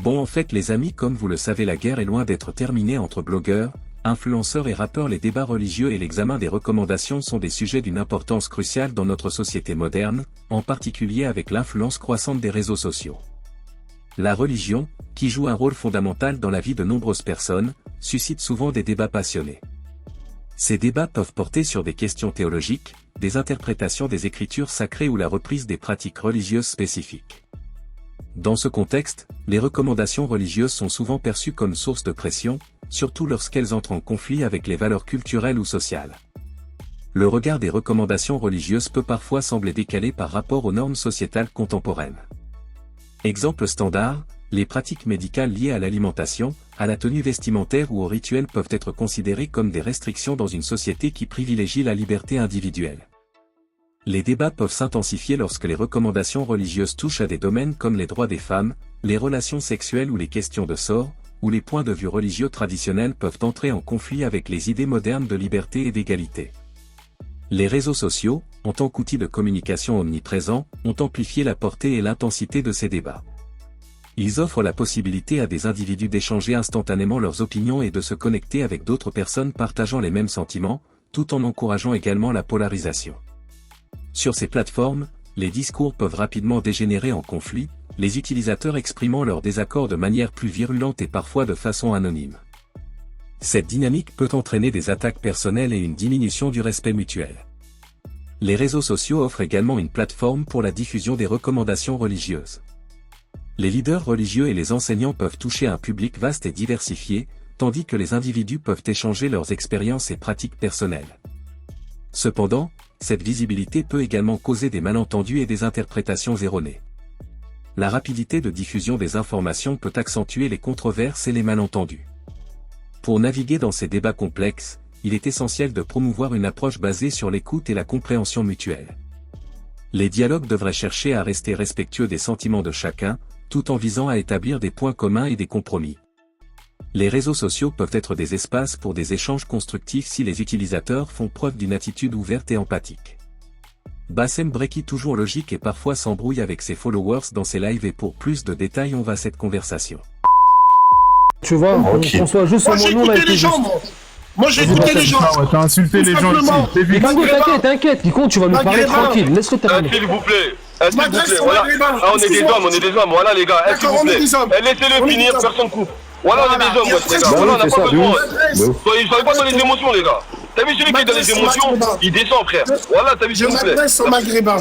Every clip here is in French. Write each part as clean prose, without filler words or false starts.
Bon, en fait les amis, comme vous le savez, la guerre est loin d'être terminée entre blogueurs, influenceurs et rappeurs. Les débats religieux et l'examen des recommandations sont des sujets d'une importance cruciale dans notre société moderne, en particulier avec l'influence croissante des réseaux sociaux. La religion, qui joue un rôle fondamental dans la vie de nombreuses personnes, suscite souvent des débats passionnés. Ces débats peuvent porter sur des questions théologiques, des interprétations des écritures sacrées ou la reprise des pratiques religieuses spécifiques. Dans ce contexte, les recommandations religieuses sont souvent perçues comme source de pression, surtout lorsqu'elles entrent en conflit avec les valeurs culturelles ou sociales. Le regard des recommandations religieuses peut parfois sembler décalé par rapport aux normes sociétales contemporaines. Exemple standard, les pratiques médicales liées à l'alimentation, à la tenue vestimentaire ou aux rituels peuvent être considérées comme des restrictions dans une société qui privilégie la liberté individuelle. Les débats peuvent s'intensifier lorsque les recommandations religieuses touchent à des domaines comme les droits des femmes, les relations sexuelles ou les questions de sort, où les points de vue religieux traditionnels peuvent entrer en conflit avec les idées modernes de liberté et d'égalité. Les réseaux sociaux, en tant qu'outil de communication omniprésent, ont amplifié la portée et l'intensité de ces débats. Ils offrent la possibilité à des individus d'échanger instantanément leurs opinions et de se connecter avec d'autres personnes partageant les mêmes sentiments, tout en encourageant également la polarisation. Sur ces plateformes, les discours peuvent rapidement dégénérer en conflit, les utilisateurs exprimant leur désaccord de manière plus virulente et parfois de façon anonyme. Cette dynamique peut entraîner des attaques personnelles et une diminution du respect mutuel. Les réseaux sociaux offrent également une plateforme pour la diffusion des recommandations religieuses. Les leaders religieux et les enseignants peuvent toucher un public vaste et diversifié, tandis que les individus peuvent échanger leurs expériences et pratiques personnelles. Cependant, cette visibilité peut également causer des malentendus et des interprétations erronées. La rapidité de diffusion des informations peut accentuer les controverses et les malentendus. Pour naviguer dans ces débats complexes, il est essentiel de promouvoir une approche basée sur l'écoute et la compréhension mutuelle. Les dialogues devraient chercher à rester respectueux des sentiments de chacun, tout en visant à établir des points communs et des compromis. Les réseaux sociaux peuvent être des espaces pour des échanges constructifs si les utilisateurs font preuve d'une attitude ouverte et empathique. Bassem Breki, toujours logique et parfois s'embrouille avec ses followers dans ses lives, et pour plus de détails on va à cette conversation. Tu vois, qu'on soit juste au nom là, les gens, moi j'ai écouté les gens. T'as insulté les gens ici. T'inquiète, Kiko, tu vas nous parler tranquille, laisse-le terminer. S'il vous plaît. S'il vous plaît, voilà. Ah, on est des hommes, voilà les gars, s'il vous plaît. Laissez-le finir, personne coupe. Voilà, on est des hommes, les gars. Voilà, on n'a pas besoin. Soyez pas dans les émotions, les gars. T'as vu celui qui est dans les émotions, il descend, frère. Voilà, t'as vu, s'il vous plaît. Je m'adresse au Maghrébin.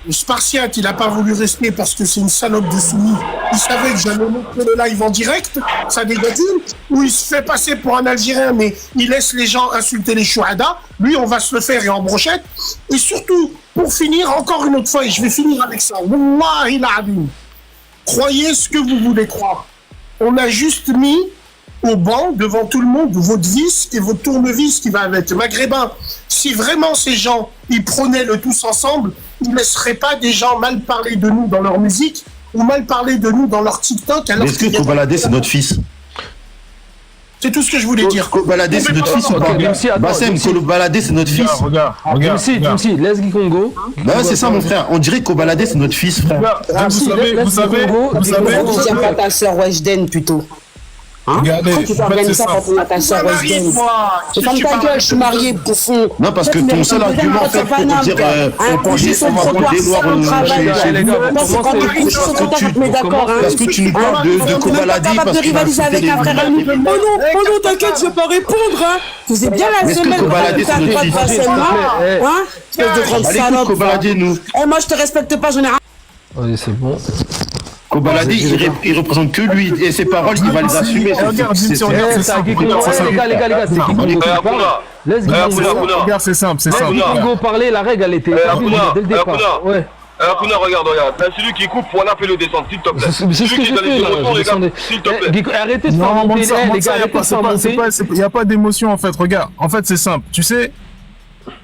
Le Spartiate, il n'a pas voulu rester parce que c'est une salope de soumis. Il savait que j'allais montrer le live en direct, ça dégoûte, où il se fait passer pour un Algérien, mais il laisse les gens insulter les chouhadas. Lui, on va se le faire et en brochette. Et surtout, pour finir, encore une autre fois, et je vais finir avec ça. Wallahi l'azim. Croyez ce que vous voulez croire. On a juste mis au banc, devant tout le monde, votre vis et votre tournevis qui va avec. Maghrébin, si vraiment ces gens, ils prenaient le tous ensemble, ils ne laisseraient pas des gens mal parler de nous dans leur musique ou mal parler de nous dans leur TikTok. Est-ce que Kobalade, c'est notre fils? C'est tout ce que je voulais dire. Kobalade, c'est notre fils ou pas? Bassem, Kobalade, c'est notre fils. Regarde. Laisse Congo. Bah ouais, c'est ça, mon frère. On dirait que Kobalade, c'est notre fils, frère. Vous savez. J'aime pas ta sœur Weshden plutôt. Regardez, tu peux organiser ça quand on a ta soeur Weshden. C'est comme ta gueule, je suis marié, bouffon. Non, parce que ton seul argument, en fait, pour dire on va prendre des lois chez les gars. Parce que tu nous parles de Kobalade, parce que tu vas rivaliser avec un frère ami. Oh non, t'inquiète, je vais pas répondre. Vous êtes bien la semaine pour faire quoi de harcèlement. Espèce de grande salope. Kobalade, nous. Moi, je te respecte pas, j'en ai rien. Allez, c'est bon. Kobalade, il représente que lui et ses paroles, il va les assumer. Regarde, c'est simple. Les gars, c'est Congo qui parle. Laisse Regarde, c'est simple. Congo parler, la règle, elle était établie dès le départ. Ouais. Akuna, regarde. Celui qui coupe, voilà, fais-le descendre, s'il te plaît. C'est ce que je fais, s'il te plaît. Arrêtez de faire monter, les gars, arrêtez de faire monter. Il n'y a pas d'émotion, en fait. Regarde, en fait, c'est simple. Tu sais,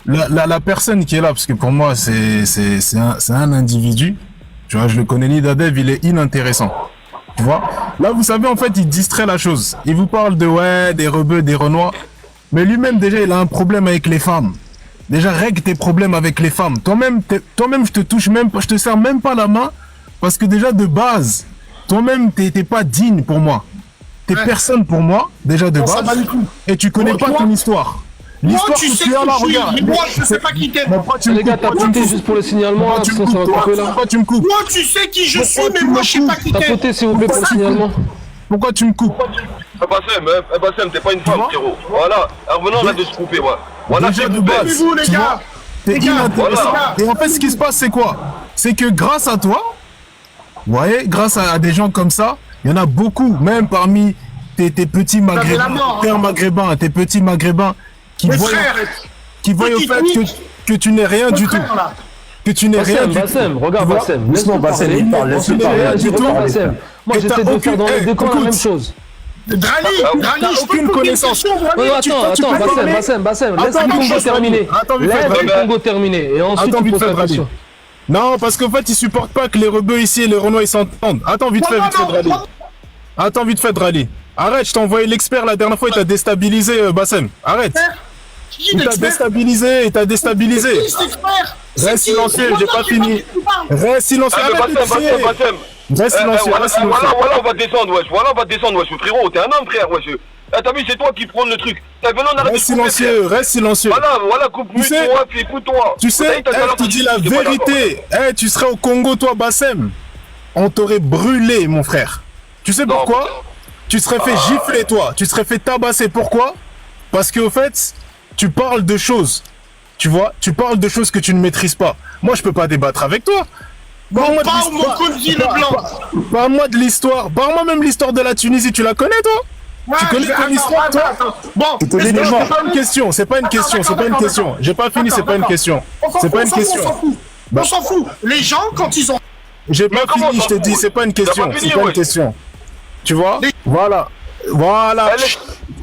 la personne qui est là, parce que pour moi, c'est un individu. Tu vois, je le connais, Nidadev, il est inintéressant. Tu vois? Là, vous savez, en fait, il distrait la chose. Il vous parle des rebeux, des renois. Mais lui-même, déjà, il a un problème avec les femmes. Déjà, règle tes problèmes avec les femmes. Toi-même, je te touche même pas, je te serre même pas la main. Parce que déjà, de base, toi-même, t'es pas digne pour moi. T'es personne pour moi, déjà de base, et tu connais pas ton histoire. L'histoire que tu as là, regarde. Moi, je sais pas qui t'es. Les gars, t'as voté juste pour le signalement, sinon ça va couper là. Pourquoi tu me coupes? Moi, tu sais qui je suis, mais moi, je sais pas qui t'es. T'as voté, s'il vous plaît, pour le signalement. Pourquoi tu me coupes? Bassem, t'es pas une femme, frérot. Voilà, revenons là de se couper, ouais. Voilà, Déjà c'est de coupé. base, vous, les tu gars. vois, t'es inintéressant. Et en fait, ce qui se passe, c'est quoi? C'est que grâce à toi, vous voyez, grâce à des gens comme ça, il y en a beaucoup, même parmi tes petits maghrébins, tes petits maghrébins, qui voient au fait que tu n'es rien du tout. Que tu n'es rien du tout. Bassem, regarde Bassem, laisse-moi parler. Laisse-le parler. Bassem. Moi, j'essaie de faire dans les deux camps la même chose. Drali, je peux une connaissance. Bassem, laisse Congo terminer. Laisse Congo terminer. Et ensuite, tu poses la question. Non, parce qu'en fait, ils supportent pas que les rebeux ici et les Renois ils s'entendent. Attends, vite fait, Drali. Arrête, je t'ai envoyé l'expert la dernière fois, il t'a déstabilisé, Bassem. Arrête. Il t'a déstabilisé, Reste silencieux, j'ai pas fini. Reste silencieux, Bassem. Reste silencieux, Voilà, on va descendre, wesh. Frérot, t'es un homme, frère, wesh. T'as vu, c'est toi qui prends le truc. Reste silencieux. Voilà, coupe-moi, écoute-toi. Tu sais, je te dis la vérité. Tu serais au Congo, toi, Bassem. On t'aurait brûlé, mon frère. Tu sais pourquoi? Tu serais fait gifler, toi. Tu serais fait tabasser. Pourquoi? Parce qu'au fait, tu parles de choses. Tu vois? Tu parles de choses que tu ne maîtrises pas. Moi, je peux pas débattre avec toi. Parle-moi de l'histoire. Parle-moi même l'histoire de la Tunisie. Tu la connais, toi? Tu connais ton histoire, toi? Bon, c'est pas une question. J'ai pas fini, c'est pas une question. On s'en fout. Les gens, quand ils ont... J'ai pas fini, je te dis, c'est pas une question. Tu vois? Voilà.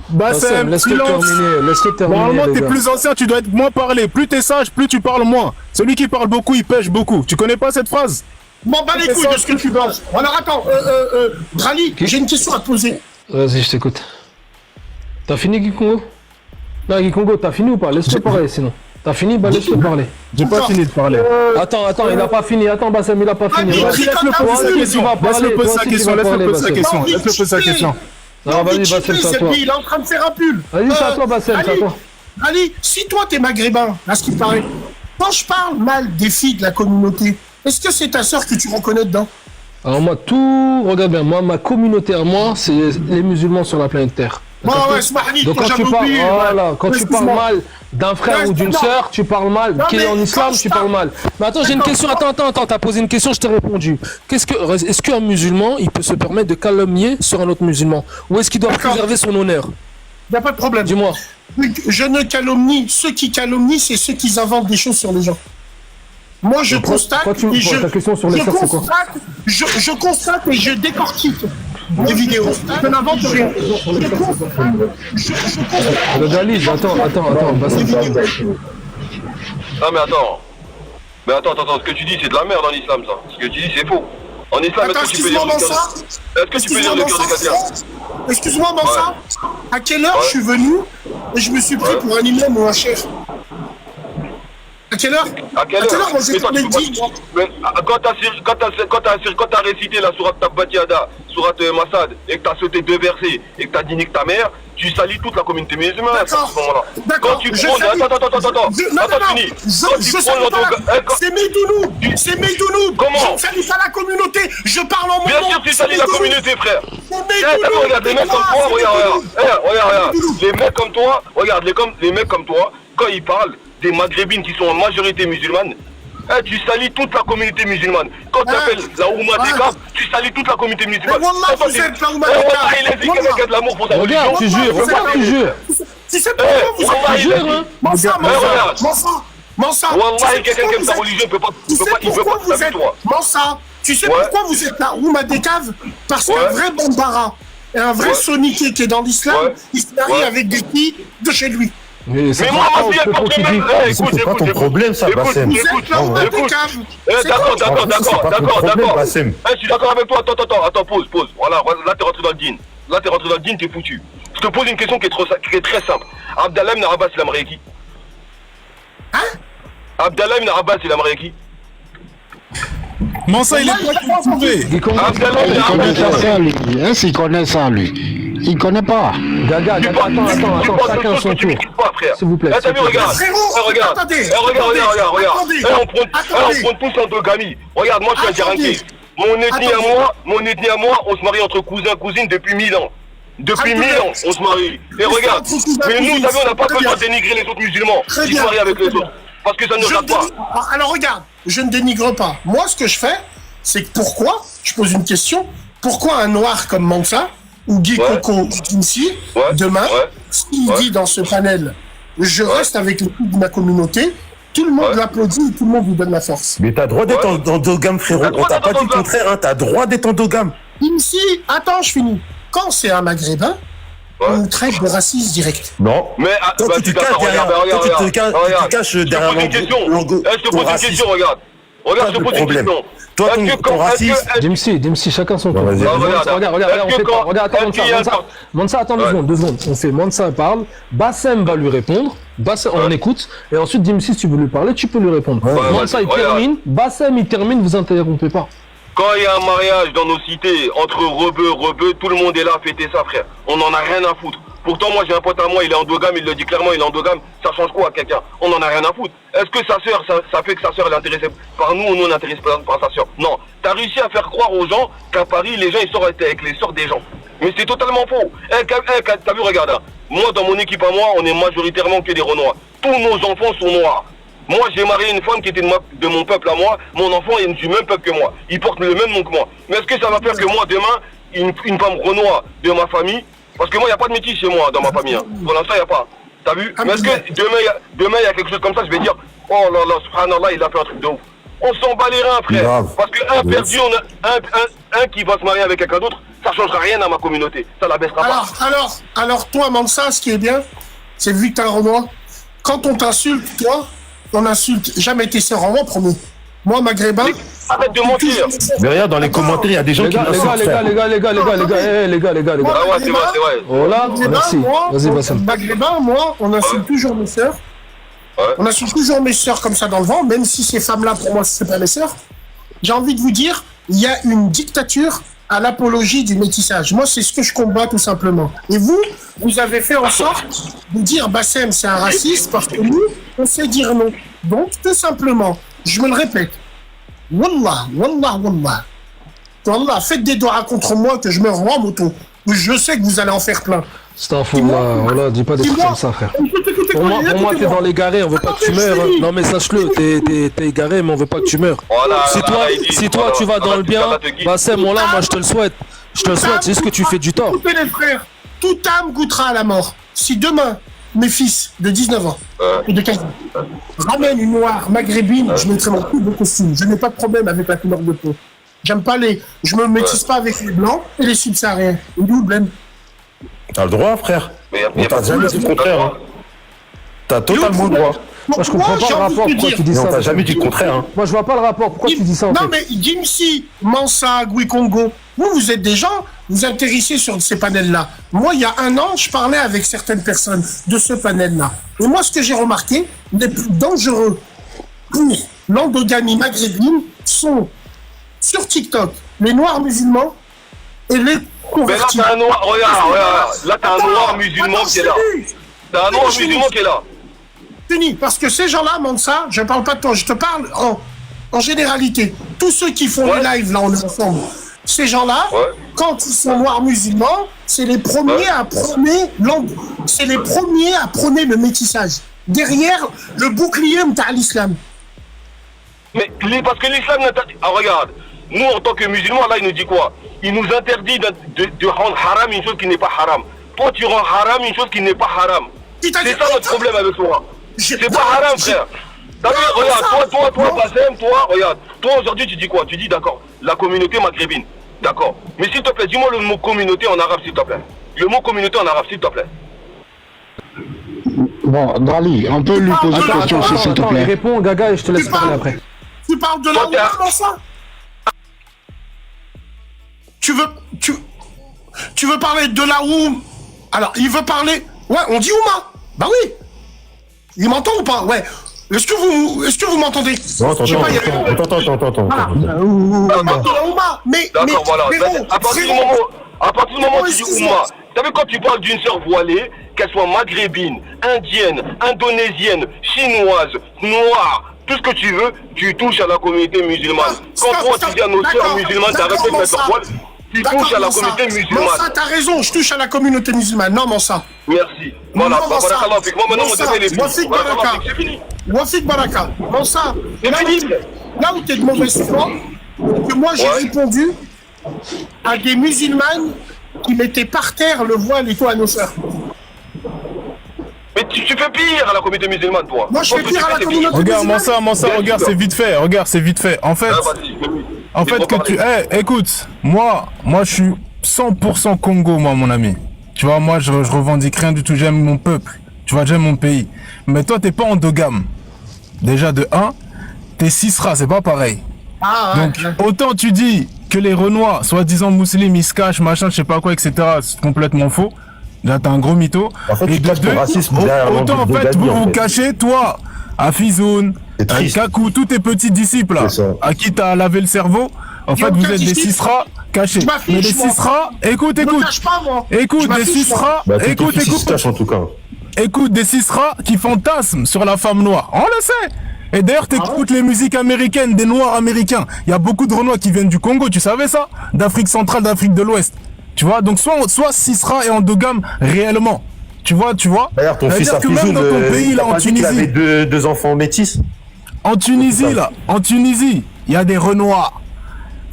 Bassem, laisse-le terminer. Normalement, t'es plus ancien, tu dois être moins parler. Plus t'es sage, plus tu parles moins. Celui qui parle beaucoup, il pêche beaucoup. Tu connais pas cette phrase? M'en bats les couilles de ce que tu penses. Alors attends, Drali, j'ai une question à te poser. Vas-y, je t'écoute. T'as fini, Guikongo? Non, Guikongo, t'as fini ou pas? Laisse-le parler, sinon. T'as fini? Bah, laisse-le parler. J'ai pas fini de parler. Attends, il a pas fini. Attends, Bassem, il a pas fini. Laisse-le poser sa question. Non, vas-y, Bassem, c'est à toi. Il est en train de faire un pull. Vas-y, c'est à toi, Bassem, c'est à toi. Ali, si toi t'es maghrébin, à ce qui paraît, quand je parle mal des filles de la communauté, est-ce que c'est ta sœur que tu reconnais dedans? Alors moi, regarde bien, moi, ma communauté à moi, c'est les musulmans sur la planète Terre. Bon, ouais, c'est Mahdi, donc quand tu parles mal d'un frère ou d'une sœur, tu parles mal. Qui est en islam, tu parles mal. Mais attends, j'ai une question. Attends, t'as posé une question, je t'ai répondu. Est-ce qu'un musulman, il peut se permettre de calomnier sur un autre musulman? Ou est-ce qu'il doit préserver son honneur? Il n'y a pas de problème. Dis-moi. Je ne calomnie. Ceux qui calomnient, c'est ceux qui inventent des choses sur les gens. Moi, je constate. Ta question sur les sœurs, c'est quoi? Je constate et je décortique des vidéos. Je n'invente rien. Le Galise, attends. Non, mais attends. Ce que tu dis, c'est de la merde en islam, ça. Ce que tu dis, c'est faux. En islam, est-ce que tu peux dire le cœur de Katia? Excuse-moi, Mansa. À quelle heure je suis venu et je me suis pris pour un imam ou un chef? À quelle heure moi j'ai dit. Quand t'as récité la sourate Tabbatiada, sourate Massad, et que t'as sauté 2 versets, et que t'as dit nique ta mère, tu salis toute la communauté musulmane à ce moment-là. Quand tu prends... Attends, fini. C'est Meidounou. Comment? Je ne salis pas la communauté, je parle en mon nom. Bien sûr tu salis la communauté, frère. Regarde, les mecs comme toi, regarde. Les mecs comme toi, quand ils parlent des maghrébines qui sont en majorité musulmane, tu salis toute la communauté musulmane. Quand tu appelles la Oumma des Cap, tu salis toute la communauté musulmane. Vous êtes la Oumma des Cap. Il a dit qu'il y a de l'amour pour sa religion. Regarde, tu jures. Tu sais pourquoi vous êtes Mansa, Wallah, quelqu'un qui aime sa religion, il peut pas t'amuser toi. Mansa, tu sais pourquoi vous êtes la Oumma des Caves? Parce qu'un vrai Bambara et un vrai Soniké qui est dans l'islam, il se marie avec des filles de chez lui. Mais moi, ma fille, elle porte même... C'est pas ton problème, ça, Bassem. D'accord. Je suis d'accord avec toi. Attends, pause. Voilà, là, t'es rentré dans le din. T'es foutu. Je te pose une question qui est très simple. Abdallah ibn Abbas, il a marié qui? Hein? Abdallah ibn Abbas, il a marié qui? Mansa, il est pas cultivé. Il connaît ça, lui. Est-ce qu'il connaît ça, lui? Il connaît pas. Gaga, attends, chacun son tour. S'il vous plaît. T'as vu, regarde. Regarde. On prend tous endogamie. Regarde, moi, je suis indéranqué. Mon ethnie à moi, on se marie entre cousins, cousines depuis 1000 ans. Depuis 1000 ans, on se marie. Et regarde, mais nous, t'as vu, on n'a pas besoin de dénigrer les autres musulmans qui se marient avec les autres. Parce que ça ne regarde pas. Alors regarde, je ne dénigre pas. Moi, ce que je fais, c'est que pourquoi, je pose une question, pourquoi un noir comme Mansa ou Guy Coco Kinsi, demain, s'il dit dans ce panel, je reste avec les coups de ma communauté, tout le monde l'applaudit, tout le monde vous donne la force. Mais t'as droit d'être endogame, frérot. On t'a pas dit le contraire, hein. T'as droit d'être endogame. Kinsi, attends, je finis. Quand c'est un maghrébin, on nous traite de raciste direct. Non. Mais toi, tu te caches derrière. Tu te caches derrière l'angle. Je te pose une question, regarde. Regarde, je te pose une question. Toi, ton racisme. Dimsi, chacun son tour. Regarde, on fait pas. Regarde, attends, Mansa, attends 2 secondes. On fait Mansa parle, Bassem va lui répondre, on écoute, et ensuite Dimsi, si tu veux lui parler, tu peux lui répondre. Mansa, il termine, Bassem, il termine, vous interrompez pas. Quand il y a un mariage dans nos cités, entre rebeux, tout le monde est là à fêter ça, frère. On en a rien à foutre. Pourtant, moi, j'ai un pote à moi, il est endogame, il le dit clairement, il est endogame. Ça change quoi à quelqu'un? On en a rien à foutre. Est-ce que sa sœur, ça fait que sa sœur est intéressée par nous ou nous on est intéressés par sa sœur? Non. T'as réussi à faire croire aux gens qu'à Paris, les gens, ils sortent avec les sœurs des gens. Mais c'est totalement faux. T'as vu, regarde, hein. Moi, dans mon équipe à moi, on est majoritairement que des Renois. Tous nos enfants sont noirs. Moi, j'ai marié une femme qui était de mon peuple à moi. Mon enfant est du même peuple que moi. Il porte le même nom que moi. Mais est-ce que ça va faire que moi, demain, une femme Renoir de ma famille, parce que moi, il n'y a pas de métis chez moi, dans ma famille. Hein. Pour l'instant, il n'y a pas. T'as vu? Mais est-ce que demain, il y a quelque chose comme ça, je vais dire, oh là là, subhanallah, il a fait un truc de ouf. On s'en bat les reins, frère. Grave. Parce qu'un perdu, on a un qui va se marier avec quelqu'un d'autre, ça ne changera rien à ma communauté. Ça la baissera pas. Alors, toi, Mansa, ce qui est bien, c'est vu que t'es un Renoir, quand on t'insulte, toi, on n'insulte jamais tes sœurs en moi, premier. Moi, maghrébin. Arrête de mentir. Mais regarde, dans les commentaires, il y a des gens qui m'insultent. Les gars. Ah ouais, c'est vrai. Voilà, merci. Vas-y, Bassem. Maghrébin, moi, on insulte toujours mes sœurs. On insulte toujours mes sœurs comme ça dans le vent, même si ces femmes-là, pour moi, c'est pas mes sœurs. J'ai envie de vous dire, il y a une dictature à l'apologie du métissage. Moi, c'est ce que je combats tout simplement. Et vous avez fait en sorte de dire Bassem, c'est un raciste, parce que nous, on sait dire non. Donc, tout simplement, je me le répète, Wallah, faites des doigts contre moi que je me rends en moto. Je sais que vous allez en faire plein. C'est un fou, voilà, dis pas des trucs comme ça, frère. Pour moi, t'es dans l'égaré, on veut pas que tu meurs. Non, mais sache-le, t'es égaré, mais on veut pas que tu meurs. Si toi, tu vas dans le bien, Bassem, moi, je te le souhaite. C'est ce que tu fais du tort. Écoutez les frères, toute âme goûtera à la mort. Si demain, mes fils de 19 ans et de 15 ans ramènent une noire maghrébine, je mettrai mon coup de costume. Je n'ai pas de problème avec la couleur de peau. Je me métisse pas avec les blancs et les subsahariens. Et d'où le blême? T'as le droit, frère. On t'a jamais dit le contraire. Hein. T'as totalement le droit. Moi, je comprends pas le rapport. Pourquoi tu dis ça? Non, t'as jamais dit le contraire. Hein. Moi, je vois pas le rapport. Pourquoi tu dis ça en fait? Non, mais Dimsi, Mansa, Guy Congo, vous êtes des gens, vous intéressez sur ces panels-là. Moi, il y a un an, je parlais avec certaines personnes de ce panel-là. Et moi, ce que j'ai remarqué, les plus dangereux pour l'endogamie maghrébine sont sur TikTok les noirs musulmans et les convertis. Mais là, t'as un noir, regarde. Là, t'as un noir musulman qui est là. T'as un noir musulman qui est là. Fini, parce que ces gens-là, Mansa, je ne parle pas de toi, je te parle en généralité. Tous ceux qui font les lives, là, on est ensemble. Ces gens-là, quand ils sont noirs musulmans, c'est les premiers à prôner le métissage. Derrière le bouclier à l'islam. Mais parce que l'islam n'interdit. Ah, regarde, nous en tant que musulmans, là, il nous dit quoi? Il nous interdit de rendre haram une chose qui n'est pas haram. Toi, tu rends haram une chose qui n'est pas haram. C'est ça notre problème avec toi. C'est pas haram, frère. T'as vu, regarde, toi, Bassem, regarde. Toi, aujourd'hui, tu dis quoi? Tu dis, d'accord, la communauté maghrébine. D'accord. Mais s'il te plaît, dis-moi le mot communauté en arabe, s'il te plaît. Le mot communauté en arabe, s'il te plaît. Bon, Drali, on peut lui poser une question aussi, s'il te plaît. Réponds, Gaga, et je te laisse parler après. Tu parles de là où comment ça? Tu veux parler de là où? Alors, il veut parler... Ouais, on dit Ouma. Bah oui. Il m'entend ou pas? Ouais. Est-ce que vous m'entendez? Non, attends. Mais d'accord, voilà. À partir du moment où tu dis Ouma, t'as vu quand tu parles d'une sœur voilée, qu'elle soit maghrébine, indienne, indonésienne, chinoise, noire, tout ce que tu veux, tu touches à la communauté musulmane. Quand toi tu dis à nos sœurs musulmanes d'arrêter de mettre voile, tu touches à la communauté musulmane. Mansa, t'as raison, je touche à la communauté musulmane. Non, Mansa. Merci. Voilà, moi maintenant on devait les filles. C'est fini. Wafik Baraka. Mansa, là où t'es de mauvaise foi, c'est que moi j'ai répondu à des musulmanes qui mettaient par terre le voile et toi à nos sœurs. Mais tu fais pire à la communauté musulmane, toi. Moi, je fais pire à la communauté musulmane. Regarde, Mansa, regarde, c'est vite fait. Regarde, c'est vite fait. En fait, que tu... écoute, moi, je suis 100% Congo, moi, mon ami. Tu vois, moi, je revendique rien du tout. J'aime mon peuple. Tu vois, j'aime mon pays. Mais toi, t'es pas endogame. Déjà, de 1, t'es Cisra, c'est pas pareil. Donc, autant tu dis que les Renois, soi-disant musulmans, ils se cachent, machin, je sais pas quoi, etc. C'est complètement faux. Là, t'as un gros mytho. En fait, et de deux, autant en fait, vous cachez, toi, Afizoun, Kakou, tous tes petits disciples, là, à qui t'as lavé le cerveau. En fait, vous êtes des Cisra cachés. Mais les Cisra, écoute, des Cisra, écoute, des Cisra qui fantasment sur la femme noire. On le sait. Et d'ailleurs, t'écoutes les musiques américaines des Noirs américains. Il y a beaucoup de Renois qui viennent du Congo, tu savais ça? D'Afrique centrale, d'Afrique de l'Ouest. Tu vois, donc soit Cisra est endogame réellement. Tu vois. D'ailleurs, ton fils que même dans ton pays, là, en Tunisie. Il avait deux enfants métis. En Tunisie, il y a des Renois.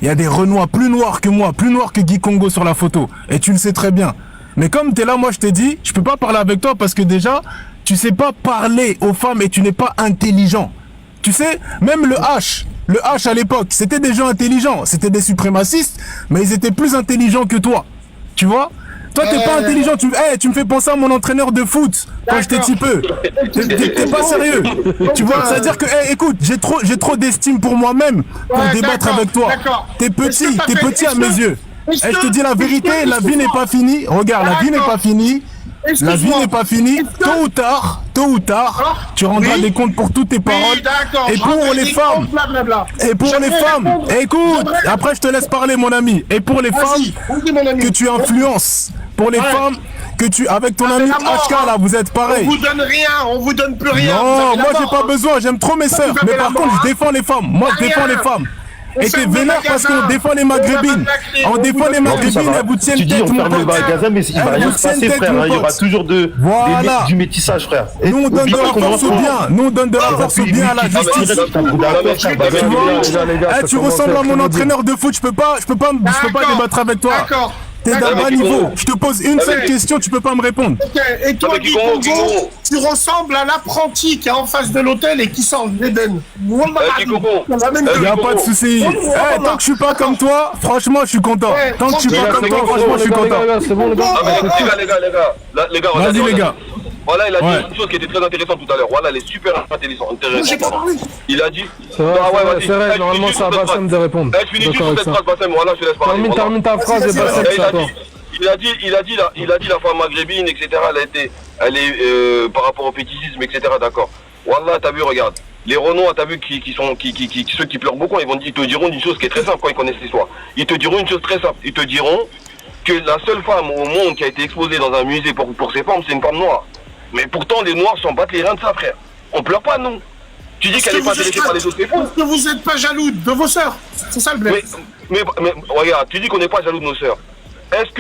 Il y a des Renois plus noirs que moi, plus noirs que Guy Congo sur la photo. Et tu le sais très bien. Mais comme t'es là, moi, je t'ai dit, je peux pas parler avec toi parce que déjà, tu sais pas parler aux femmes et tu n'es pas intelligent. Tu sais, même le H à l'époque, c'était des gens intelligents, c'était des suprémacistes, mais ils étaient plus intelligents que toi. Tu vois? Toi, t'es pas intelligent, tu me fais penser à mon entraîneur de foot quand j'étais petit peu. T'es pas sérieux. Tu vois, c'est-à-dire que, écoute, j'ai trop d'estime pour moi-même pour débattre avec toi. T'es petit à mes yeux. Je te dis la vérité, la vie n'est pas finie. Regarde, la vie n'est pas finie. La vie n'est pas finie. Tôt ou tard, tu rendras des comptes pour toutes tes paroles. Et pour les femmes, écoute, après je te laisse parler, mon ami. Et pour les femmes que tu influences, pour les femmes que tu, avec ton ami HK là, vous êtes pareil. On vous donne rien, on vous donne plus rien. Non, moi j'ai pas besoin, j'aime trop mes sœurs. Mais par contre, je défends les femmes. Moi, je défends les femmes. Et t'es vénère parce qu'on défend les maghrébines. On défend les maghrébines, elles vous tiennent tête, mon pote. Tu dis on ferme le magasin, mais il va rien se passer, frère. Il y aura toujours du métissage, frère. Nous, on donne de la force au bien. Nous, on donne de la force au bien à la justice. Tu ressembles à mon entraîneur de foot. Je peux pas débattre avec toi. T'es d'un bas niveau. Je te pose une seule question, tu peux pas me répondre. Et toi, Guy Congo, tu ressembles à l'apprenti qui est en face de l'hôtel et qui sort de l'Éden. Y a pas de souci. Tant que je suis pas comme toi, franchement, je suis content. Tant que je suis pas comme toi, franchement, je suis content. C'est bon, les gars. Vas-y, les gars. Voilà, il a dit une chose qui était très intéressante tout à l'heure. Voilà, elle est super intéressante. Il a dit. C'est vrai, normalement, c'est à Bassem de répondre. Je finis juste cette phrase, Bassem. Voilà, je te laisse parler. Termine ta phrase et Bassem, c'est à toi. Il a dit la femme maghrébine, etc. Elle est par rapport au fétichisme, etc. D'accord. Wallah, t'as vu, regarde. Les Renois, t'as vu, ceux qui pleurent beaucoup, ils te diront une chose qui est très simple quand ils connaissent l'histoire. Ils te diront une chose très simple. Ils te diront que la seule femme au monde qui a été exposée dans un musée pour ses femmes, c'est une femme noire. Mais pourtant, les Noirs s'en battent les reins de ça, frère. On pleure pas, non. Tu dis qu'elle est pas intéressée par les autres, c'est faux. Parce que vous n'êtes pas jaloux de vos sœurs. C'est ça le bled. Mais regarde, tu dis qu'on n'est pas jaloux de nos sœurs. Est-ce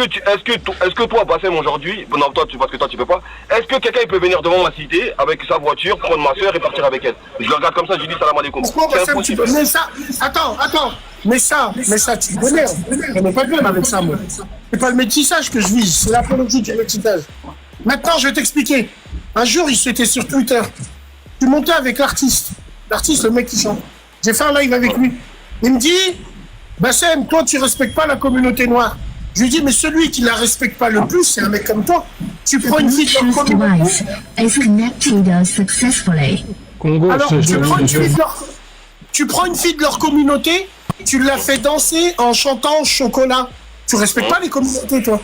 que toi, Bassem, aujourd'hui, non, toi, parce que toi, tu peux pas, est-ce que quelqu'un peut venir devant ma cité avec sa voiture, prendre ma sœur et partir avec elle? Je le regarde comme ça, je dis salam alaikum. Pourquoi, Bassem, tu peux... Mais ça, attends. Mais ça, tu connais. Je n'ai pas de problème avec ça, moi. C'est pas le métissage que je vise, c'est l'apologie du métissage. Maintenant, je vais t'expliquer. Un jour, c'était sur Twitter. Je suis monté avec l'artiste. L'artiste, le mec qui chante. J'ai fait un live avec lui. Il me dit, Bassem, toi, tu respectes pas la communauté noire. Je lui dis, mais celui qui la respecte pas le plus, c'est un mec comme toi. Tu prends une fille de leur communauté. Alors, tu prends une fille de leur communauté, tu la fais danser en chantant Chocolat. Tu respectes pas les communautés, toi.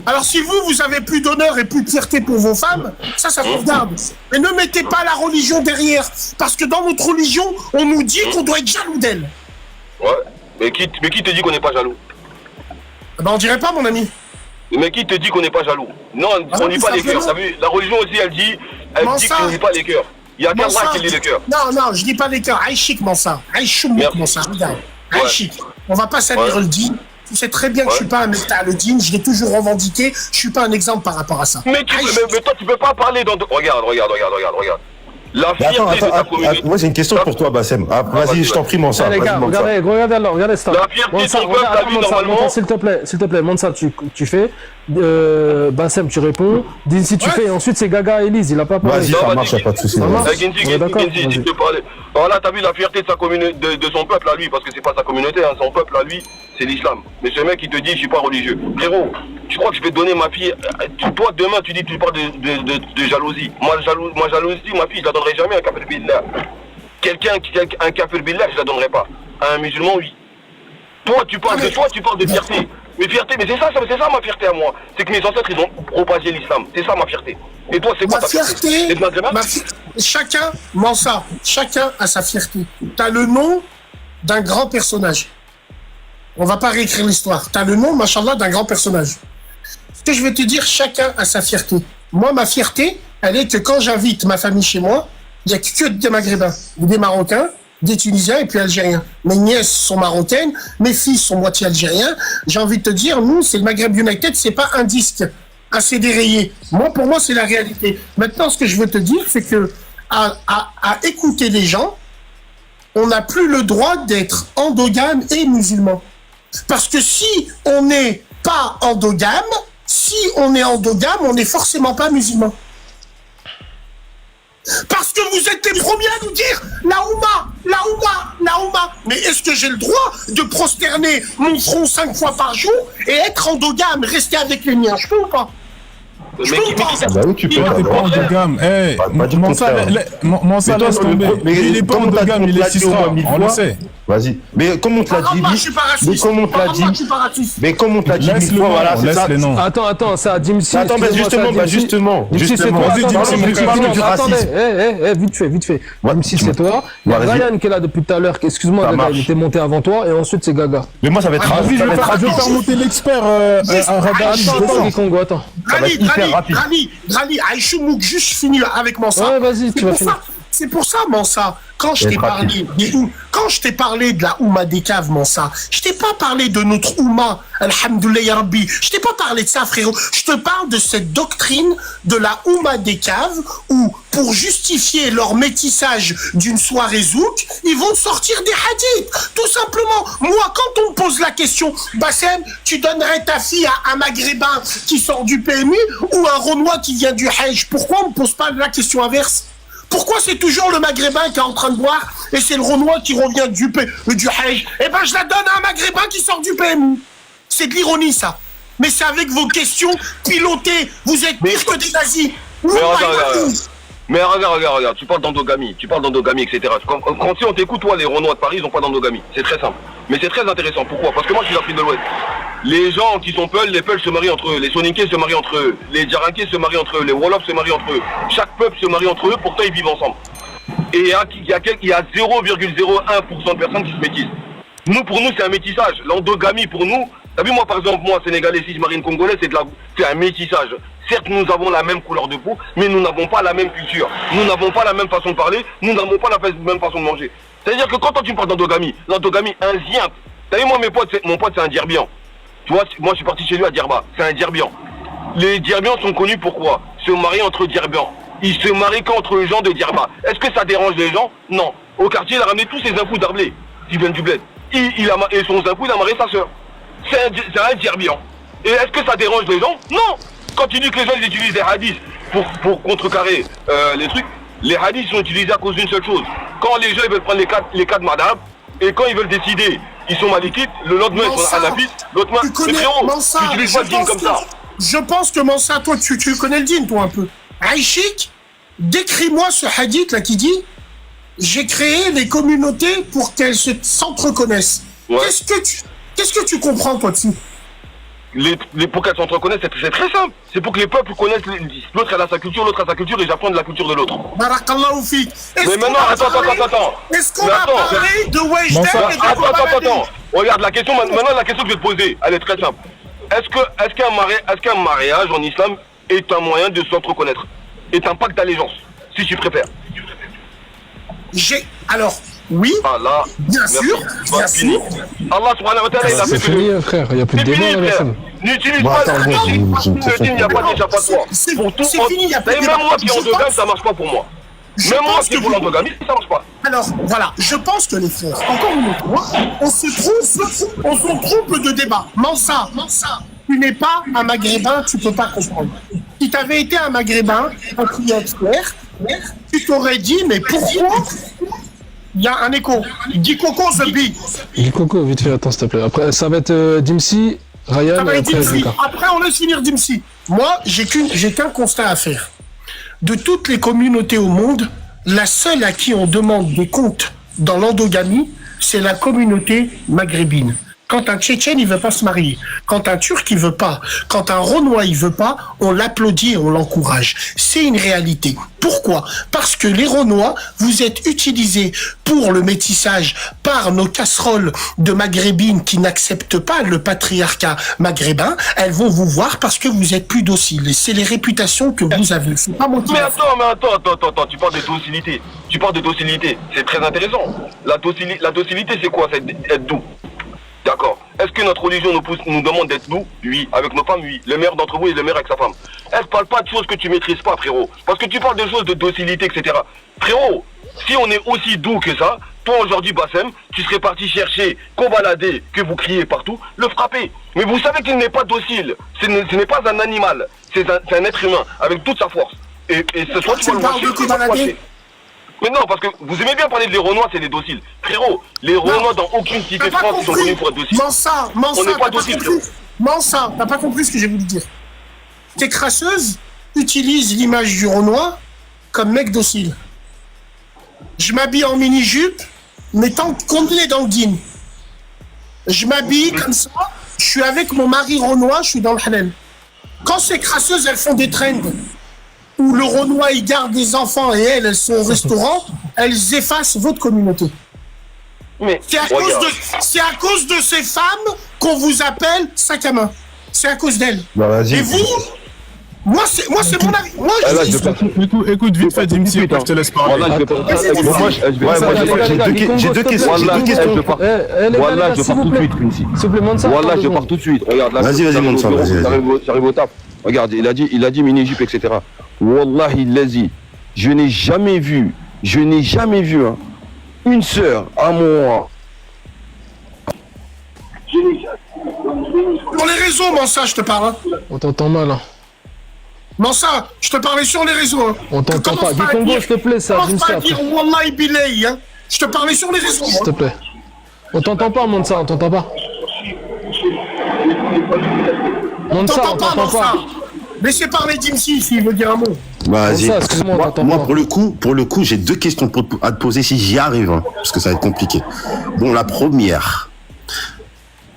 Alors si vous avez plus d'honneur et plus de fierté pour vos femmes, ça vous regarde. Mais ne mettez pas la religion derrière, parce que dans notre religion, on nous dit qu'on doit être jaloux d'elle. Ouais, mais qui te dit qu'on n'est pas jaloux? Ben on dirait pas, mon ami. Mais qui te dit qu'on n'est pas jaloux? Non, on lit pas les cœurs. T'as vu, la religion aussi, elle dit qu'on lit pas les cœurs. Il y a qu'Allah qui lit les cœurs. Non, je lis pas les cœurs. Aïchik, Mansa. Aïchoumik, Mansa. Regarde. Aïchik. On va pas salir le din. Tu sais très bien que je suis pas un Mekta le din. Je l'ai toujours revendiqué. Je suis pas un exemple par rapport à ça. Mais toi, tu peux pas parler dans... Regarde. La fierté de ta communauté. Moi, j'ai une question pour toi, Bassem. Vas-y, je t'en prie, Mansa. Les gars, regardez ça. La fierté de ton peuple, t'as vu normalement. S'il te plaît, Mansa, tu fais. Bassem, tu réponds. Dis si tu fais. Ensuite, c'est Gaga et Elise. Il a pas parlé. Vas-y, ça marche, pas de soucis. Genzi, tu peux parler. Voilà, t'as vu la fierté de sa communauté, de son peuple à lui, parce que c'est pas sa communauté, son peuple à lui, c'est l'islam. Mais ce mec, il te dit, je suis pas religieux. Frérot, tu crois que je vais donner ma fille. Toi, demain, tu dis que tu parles de jalousie. Moi, jalousie, ma fille, je la donnerai jamais à un kafir billah. Un kafir billah, je la donnerai pas. À un musulman, oui. Toi, tu parles de fierté. Mais fierté, mais c'est ça ma fierté à moi. C'est que mes ancêtres, ils ont propagé l'islam. C'est ça ma fierté. Et toi, c'est quoi ta fierté? Chacun, Mansa, chacun a sa fierté. T'as le nom d'un grand personnage. On va pas réécrire l'histoire. T'as le nom, machallah, d'un grand personnage. Ce que je vais te dire, chacun a sa fierté. Moi, ma fierté, elle est que quand j'invite ma famille chez moi, il n'y a que des Maghrébins, des Marocains, des Tunisiens et puis Algériens. Mes nièces sont marocaines, mes fils sont moitié algériens. J'ai envie de te dire, nous, c'est le Maghreb United, c'est pas un disque, un CD rayé. Pour moi, c'est la réalité. Maintenant, ce que je veux te dire, c'est que à écouter les gens, on n'a plus le droit d'être endogame et musulman. Parce que si on n'est pas endogame, on n'est forcément pas musulman. Parce que vous êtes les premiers à nous dire la Oumma. Mais est-ce que j'ai le droit de prosterner mon front 5 fois par jour et être endogame, rester avec les miens? Je peux ou pas? Oui, tu peux. T'es pas endogame. Mansa, laisse tomber. Il est pas endogame, il est cisra. On le sait. Vas-y. Mais comme on te l'a dit, voilà, c'est ça. Attends, ça, Dimsi. Attends, justement. Attendez, vite fait. Dimsi, c'est toi. Il y a Ryan qui est là depuis tout à l'heure. Excuse-moi, Gaga, il était monté avant toi. Et ensuite, c'est Gaga. Mais moi, ça va être rapide. Je vais faire monter l'expert à Radar. Attends. Rally, Aïchoumou, juste fini avec Mansa. Ouais, vas-y, tu vas finir. C'est pour ça, Mansa, quand je t'ai parlé de la Oumma des caves, Mansa, je t'ai pas parlé de notre Oumma, alhamdoulilah ya Rabbi, je t'ai pas parlé de ça, frérot. Je te parle de cette doctrine de la Oumma des caves où, pour justifier leur métissage d'une soirée zouk, ils vont sortir des hadiths. Tout simplement. Moi, quand on me pose la question, Bassem, tu donnerais ta fille à un Maghrébin qui sort du PMU ou un Renois qui vient du Hajj? Pourquoi on me pose pas la question inverse? Pourquoi c'est toujours le Maghrébin qui est en train de boire et c'est le Renois qui revient du Hajj? Eh ben, je la donne à un Maghrébin qui sort du PMU. C'est de l'ironie, ça. Mais c'est avec vos questions pilotées. Vous êtes pire que des nazis. Mais regarde, tu parles d'endogamie, etc. Quand si on t'écoute, toi, les Renois de Paris, ils n'ont pas d'endogamie. C'est très simple. Mais c'est très intéressant. Pourquoi? Parce que moi, je suis d'Afrique de l'Ouest. Les gens qui sont Peuls, les Peuls se marient entre eux, les Soninké se marient entre eux, les Djarankés se marient entre eux, les Wolofs se marient entre eux. Chaque peuple se marie entre eux, pourtant ils vivent ensemble. Et il y a 0,01% de personnes qui se métissent. Pour nous, c'est un métissage. L'endogamie, pour nous, t'as vu, moi, par exemple, moi, Sénégalais, si je marie une Congolaise, c'est un métissage. Certes, nous avons la même couleur de peau, mais nous n'avons pas la même culture. Nous n'avons pas la même façon de parler, nous n'avons pas la même façon de manger. C'est-à-dire que quand toi, tu parles d'endogamie, l'endogamie, un zien. T'as vu, moi, mon pote, c'est un Djerbian. Tu vois, moi, je suis parti chez lui à Djerba. C'est un Djerbian. Les Djerbians sont connus pourquoi? Se marier entre Djerbians. Ils se marient qu'entre les gens de Djerba. Est-ce que ça dérange les gens? Non. Au quartier, il a ramené tous ses infous d'Arblé, qui viennent du bled. Et son infou, il a marié sa sœur. C'est un Djerbian. Et est-ce que ça dérange les gens? Non. Quand tu dis que les gens ils utilisent des hadiths pour contrecarrer les trucs, les hadiths sont utilisés à cause d'une seule chose. Quand les gens ils veulent prendre les cas de madame, et quand ils veulent décider, ils sont malikites, le lendemain ils sont hanafites, l'autre main, tu utilises pas le dîn comme ça. Je pense que Mansa, toi tu connais le dîn, toi un peu. Aïchik, décris-moi ce hadith là qui dit j'ai créé les communautés pour qu'elles s'entreconnaissent. Ouais. Qu'est-ce que tu comprends toi dessus? pour qu'elles s'entreconnaissent, c'est très simple. C'est pour que les peuples connaissent, l'autre elle a sa culture, l'autre a sa culture, et j'apprends de la culture de l'autre. Barakallahu fik. Mais maintenant, attends. Est-ce qu'on a parlé de Wejden et de Attends. Regarde, la question que je vais te poser, elle est très simple. Est-ce qu'un mariage en islam est un moyen de s'entreconnaître? Est un pacte d'allégeance, si tu préfères? Alors, oui, bien sûr. Allah subhanahu wa ta'ala, il a fait c'est fini, frère, il n'y a plus de débat là, Lassem. N'utilise pas le il n'y a pas d'échappatoire. Pour tout, même moi qui est endogame, ça marche pas pour moi. Même moi qui est pour l'endogamie, ça marche pas. Alors, voilà, je pense que les frères, encore une fois, on se trompe de débat. Mansa, tu n'es pas un maghrébin, tu peux pas comprendre. Si tu avais été un maghrébin, un client expert, tu t'aurais dit, mais pourquoi il y a un écho? Dis Coco, The Bee. Dis Coco, vite fait, attends, s'il te plaît. Après, ça va être Dimsi, Ryan, et après Zika. Après, on laisse finir Dimsi. Moi, j'ai qu'un constat à faire. De toutes les communautés au monde, la seule à qui on demande des comptes dans l'endogamie, c'est la communauté maghrébine. Quand un Tchétchène, il veut pas se marier, quand un Turc, il veut pas, quand un Renois, il veut pas, on l'applaudit et on l'encourage. C'est une réalité. Pourquoi? Parce que les Renois, vous êtes utilisés pour le métissage par nos casseroles de maghrébines qui n'acceptent pas le patriarcat maghrébin. Elles vont vous voir parce que vous êtes plus dociles. C'est les réputations que vous avez. C'est pas mon Mais attends, tu parles de docilité. C'est très intéressant. La docilité, c'est quoi? C'est être doux. D'accord. Est-ce que notre religion nous demande d'être doux? Oui. Avec nos femmes, oui. Le meilleur d'entre vous est le meilleur avec sa femme. Elle ne parle pas de choses que tu maîtrises pas, frérot. Parce que tu parles de choses de docilité, etc. Frérot, si on est aussi doux que ça, toi aujourd'hui, Bassem, tu serais parti chercher, balader, que vous criez partout, le frapper. Mais vous savez qu'il n'est pas docile. Ce n'est pas un animal. C'est un être humain, avec toute sa force. Et ce soir, tu vas le watcher. Mais non, parce que vous aimez bien parler de les Renois, c'est les dociles. Frérot, les Renois dans aucune cité de France, ils sont connus pour être dociles. Mansa, on n'est pas dociles, frérot. Mansa, t'as pas compris ce que j'ai voulu dire. Tes crasseuses utilisent l'image du Renois comme mec docile. Je m'habille en mini-jupe, mais tant qu'on est dans le din. Je m'habille comme ça, je suis avec mon mari Renois, je suis dans le halal. Quand ces crasseuses, elles font des trends, où le Renois, il garde des enfants et elles sont au restaurant, elles effacent votre communauté. Mais c'est à cause de ces femmes qu'on vous appelle sac à main. C'est à cause d'elles. Et vous, moi c'est mon avis. Moi, écoute, vite fait, Dimsi, je te laisse parler. J'ai deux questions. Voilà, je pars tout de suite, Quincy. Voilà, je pars tout de suite. Regarde, là, vas-y, Mansa, j'arrive au taf. Regarde, il a dit mini-jupe, etc. Wallah, il l'a dit. Je n'ai jamais vu hein, une sœur à moi. Sur les réseaux, Mansa, je te parle. Hein. On t'entend mal. Hein. Mansa, je te parlais sur les réseaux. Hein. On t'entend pas. Dis Congo, s'il te plaît, ça. Commence pas à dire Wallahi Bilay. Hein. Je te parlais sur les réseaux. S'il te plaît. On t'entend pas, Mansa, on t'entend pas. Mansa, on t'entend pas. Laissez parler Dimsi s'il veut dire un mot. Vas-y. Excuse-moi, moi pour le coup, j'ai deux questions à te poser si j'y arrive, hein, parce que ça va être compliqué. Bon, la première.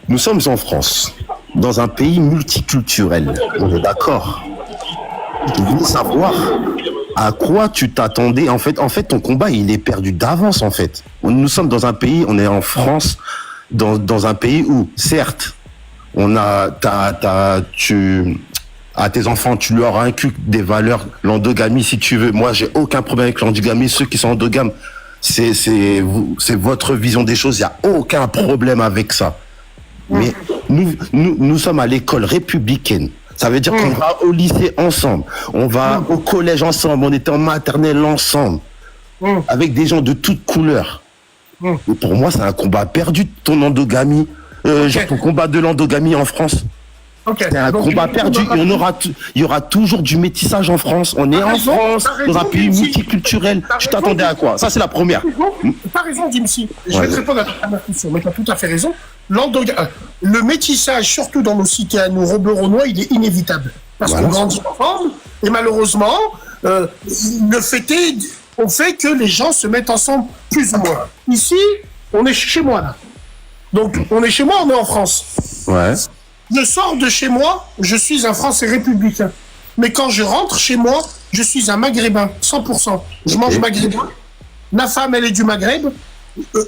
Nous sommes en France, dans un pays multiculturel. On est d'accord. Je voulais savoir à quoi tu t'attendais. En fait, ton combat, il est perdu d'avance, en fait. Nous sommes dans un pays, on est en France, dans un pays où, certes, on a, à tes enfants, tu leur inculques des valeurs, l'endogamie si tu veux. Moi, j'ai aucun problème avec l'endogamie. Ceux qui sont endogames, c'est votre vision des choses. Il n'y a aucun problème avec ça. Mais nous sommes à l'école républicaine. Ça veut dire qu'on va au lycée ensemble. On va au collège ensemble. On était en maternelle ensemble. Avec des gens de toutes couleurs. Et pour moi, c'est un combat perdu, ton endogamie. Ton combat de l'endogamie en France. C'est un combat perdu. Et il y aura toujours du métissage en France. On est en France, dans un pays multiculturel. Tu t'attendais à quoi? Ça, c'est la première. T'as raison, Dimsi. Je vais te répondre à ta question, mais t'as tout à fait raison. Le métissage, surtout dans nos cités à nous, Renois, il est inévitable. Parce qu'on grandit ensemble, et malheureusement, on fait que les gens se mettent ensemble plus ou moins. Ici, on est chez moi, là. Donc, on est chez moi, on est en France. Ouais. Je sors de chez moi, je suis un Français républicain. Mais quand je rentre chez moi, je suis un Maghrébin, 100%. Je mange maghrébin. Ma femme, elle est du Maghreb.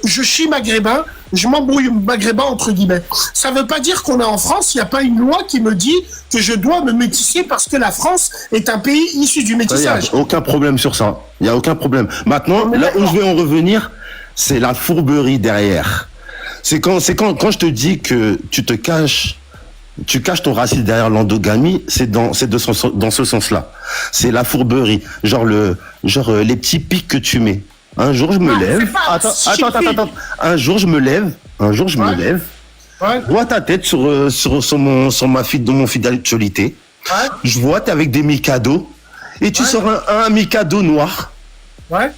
Je chie maghrébin, je m'embrouille maghrébin entre guillemets. Ça veut pas dire qu'on est en France, il n'y a pas une loi qui me dit que je dois me métisser parce que la France est un pays issu du métissage. Il n'y a aucun problème sur ça. Il n'y a aucun problème. Maintenant, là où je vais en revenir, c'est la fourberie derrière. C'est quand je te dis que tu caches ton racisme derrière l'endogamie, c'est dans ce sens-là. C'est la fourberie. Genre les petits pics que tu mets. Un jour, je me lève. Attends. Un jour, je me lève. Ouais. Je vois ta tête sur mon fil d'actualité. Ouais. Je vois, t'es avec des Mikado. Et tu sors un Mikado noir. Ouais.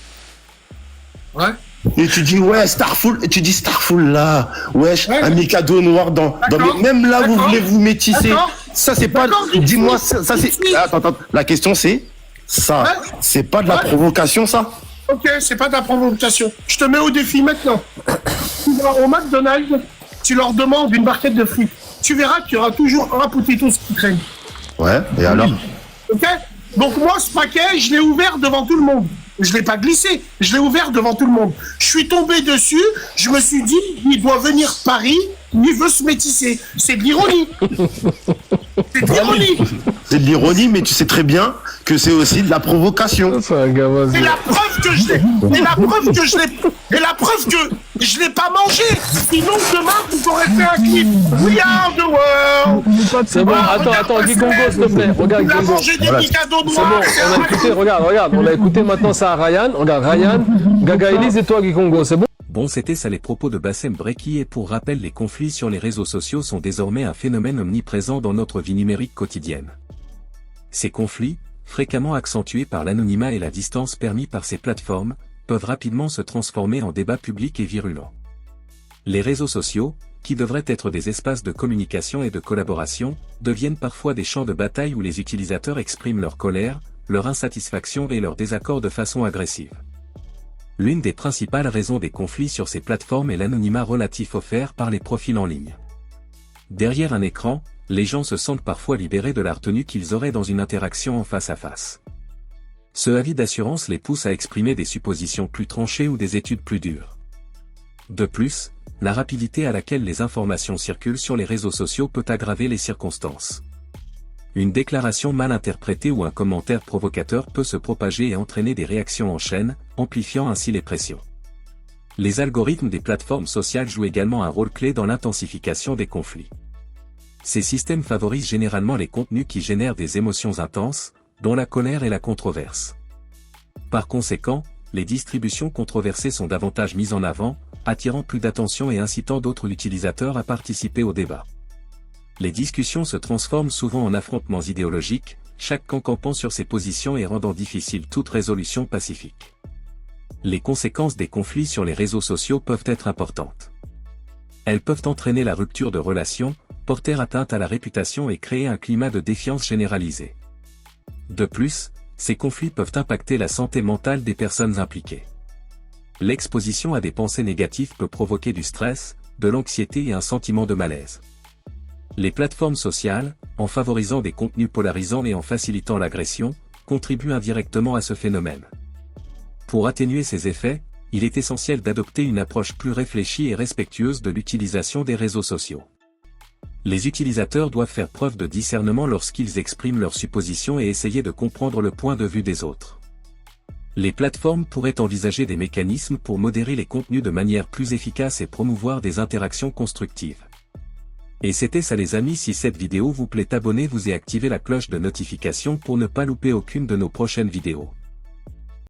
Et tu dis, ouais, Starful. Et tu dis, Starful là. Wesh, un Mikado noir dans même là, vous voulez vous métisser. Ça, c'est pas. Dis-moi, ça, c'est. Attends. La question, c'est. Ça. C'est pas de la provocation, ça? Ok, c'est pas de la provocation. Je te mets au défi maintenant. Tu vas au McDonald's, tu leur demandes une barquette de frites. Tu verras qu'il y aura toujours un potitos qui traîne. Ouais, et alors? Ok? Donc moi, ce paquet, je l'ai ouvert devant tout le monde. Je l'ai pas glissé, je l'ai ouvert devant tout le monde. Je suis tombé dessus, je me suis dit, il doit venir Paris, il veut se métisser. C'est de l'ironie. C'est de l'ironie, mais tu sais très bien que c'est aussi de la provocation. C'est la preuve que je l'ai. Et la preuve que je l'ai pas mangé. Sinon, demain, vous aurez fait un clip. We are the world. C'est bon, attends, Guy Congo, s'il te plaît. Regarde, Guy Congo. Mangé des Mikado noirs. C'est bon, on a écouté, regarde. On a écouté maintenant ça à Ryan. Regarde, Ryan, Gaga Elise et toi, Guy Congo, c'est bon? Bon, c'était ça les propos de Bassem Breki, et pour rappel, les conflits sur les réseaux sociaux sont désormais un phénomène omniprésent dans notre vie numérique quotidienne. Ces conflits, fréquemment accentués par l'anonymat et la distance permis par ces plateformes, peuvent rapidement se transformer en débats publics et virulents. Les réseaux sociaux, qui devraient être des espaces de communication et de collaboration, deviennent parfois des champs de bataille où les utilisateurs expriment leur colère, leur insatisfaction et leur désaccord de façon agressive. L'une des principales raisons des conflits sur ces plateformes est l'anonymat relatif offert par les profils en ligne. Derrière un écran, les gens se sentent parfois libérés de la retenue qu'ils auraient dans une interaction en face à face. Ce avis d'assurance les pousse à exprimer des suppositions plus tranchées ou des études plus dures. De plus, la rapidité à laquelle les informations circulent sur les réseaux sociaux peut aggraver les circonstances. Une déclaration mal interprétée ou un commentaire provocateur peut se propager et entraîner des réactions en chaîne, amplifiant ainsi les pressions. Les algorithmes des plateformes sociales jouent également un rôle clé dans l'intensification des conflits. Ces systèmes favorisent généralement les contenus qui génèrent des émotions intenses, dont la colère et la controverse. Par conséquent, les distributions controversées sont davantage mises en avant, attirant plus d'attention et incitant d'autres utilisateurs à participer au débat. Les discussions se transforment souvent en affrontements idéologiques, chaque camp campant sur ses positions et rendant difficile toute résolution pacifique. Les conséquences des conflits sur les réseaux sociaux peuvent être importantes. Elles peuvent entraîner la rupture de relations, porter atteinte à la réputation et créer un climat de défiance généralisé. De plus, ces conflits peuvent impacter la santé mentale des personnes impliquées. L'exposition à des pensées négatives peut provoquer du stress, de l'anxiété et un sentiment de malaise. Les plateformes sociales, en favorisant des contenus polarisants et en facilitant l'agression, contribuent indirectement à ce phénomène. Pour atténuer ces effets, il est essentiel d'adopter une approche plus réfléchie et respectueuse de l'utilisation des réseaux sociaux. Les utilisateurs doivent faire preuve de discernement lorsqu'ils expriment leurs suppositions et essayer de comprendre le point de vue des autres. Les plateformes pourraient envisager des mécanismes pour modérer les contenus de manière plus efficace et promouvoir des interactions constructives. Et c'était ça les amis, si cette vidéo vous plaît, abonnez-vous et activez la cloche de notification pour ne pas louper aucune de nos prochaines vidéos.